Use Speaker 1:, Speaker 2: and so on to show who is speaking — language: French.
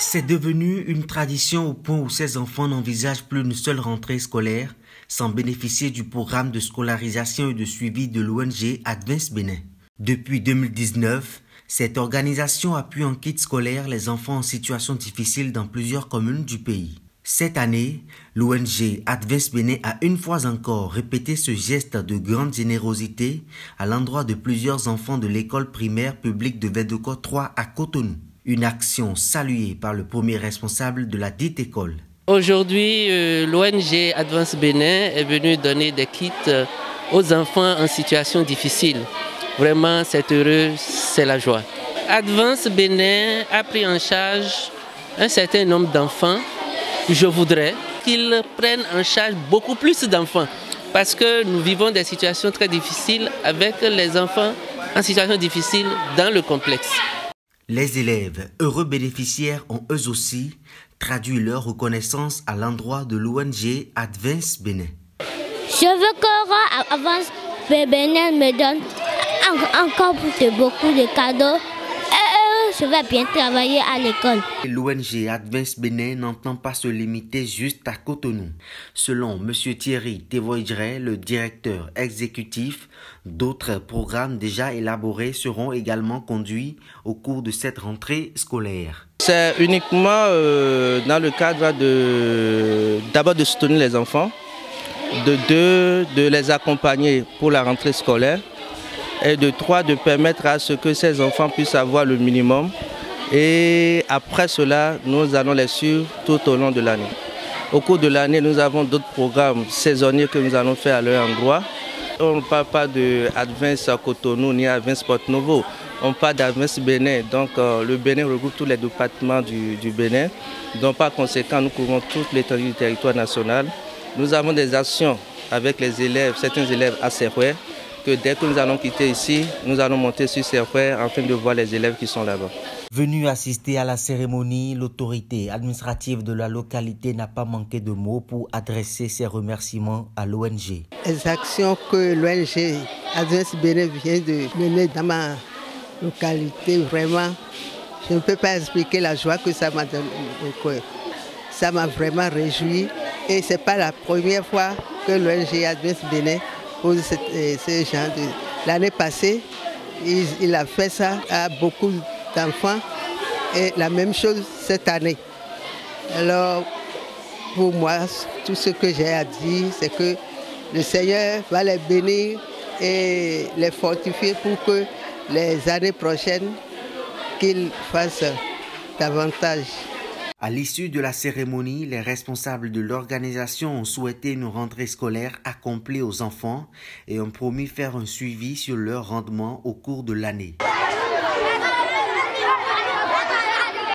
Speaker 1: C'est devenu une tradition au point où ces enfants n'envisagent plus une seule rentrée scolaire sans bénéficier du programme de scolarisation et de suivi de l'ONG Advance Bénin. Depuis 2019, cette organisation appuie en kit scolaire les enfants en situation difficile dans plusieurs communes du pays. Cette année, l'ONG Advance Bénin a une fois encore répété ce geste de grande générosité à l'endroit de plusieurs enfants de l'école primaire publique de Vedoko 3 à Cotonou. Une action saluée par le premier responsable de la dite école.
Speaker 2: Aujourd'hui, l'ONG Advance Bénin est venue donner des kits aux enfants en situation difficile. Vraiment, c'est heureux, c'est la joie. Advance Bénin a pris en charge un certain nombre d'enfants. Je voudrais qu'ils prennent en charge beaucoup plus d'enfants parce que nous vivons des situations très difficiles avec les enfants en situation difficile dans le complexe.
Speaker 1: Les élèves, heureux bénéficiaires, ont eux aussi traduit leur reconnaissance à l'endroit de l'ONG Advance Bénin.
Speaker 3: Je veux que Advance Bénin me donne encore beaucoup de cadeaux. Je vais bien travailler à l'école.
Speaker 1: L'ONG Advance Bénin n'entend pas se limiter juste à Cotonou. Selon M. Thierry Tevoidre, le directeur exécutif, d'autres programmes déjà élaborés seront également conduits au cours de cette rentrée scolaire.
Speaker 4: C'est uniquement dans le cadre d'abord de soutenir les enfants, de les accompagner pour la rentrée scolaire, et de 3, de permettre à ce que ces enfants puissent avoir le minimum. Et après cela, nous allons les suivre tout au long de l'année. Au cours de l'année, nous avons d'autres programmes saisonniers que nous allons faire à leur endroit. On ne parle pas de Advance Cotonou ni Advance Porto Novo. On parle d'Advance Bénin. Donc le Bénin regroupe tous les départements du Bénin. Donc par conséquent, nous couvrons toute l'étendue du territoire national. Nous avons des actions avec les élèves, certains élèves à Serrouet, que dès que nous allons quitter ici, nous allons monter sur Serrouet afin de voir les élèves qui sont là-bas.
Speaker 1: Venu assister à la cérémonie, l'autorité administrative de la localité n'a pas manqué de mots pour adresser ses remerciements à l'ONG.
Speaker 5: Les actions que l'ONG Advance Bénin vient de mener dans ma localité, vraiment, je ne peux pas expliquer la joie que ça m'a donné au cœur. Ça m'a vraiment réjoui et ce n'est pas la première fois que l'ONG Advance Bénin pose ce genre de... L'année passée, il a fait ça à beaucoup d'enfants et la même chose cette année. Alors, pour moi, tout ce que j'ai à dire, c'est que le Seigneur va les bénir et les fortifier pour que les années prochaines, qu'ils fassent davantage.
Speaker 1: À l'issue de la cérémonie, les responsables de l'organisation ont souhaité une rentrée scolaire accomplie aux enfants et ont promis faire un suivi sur leur rendement au cours de l'année.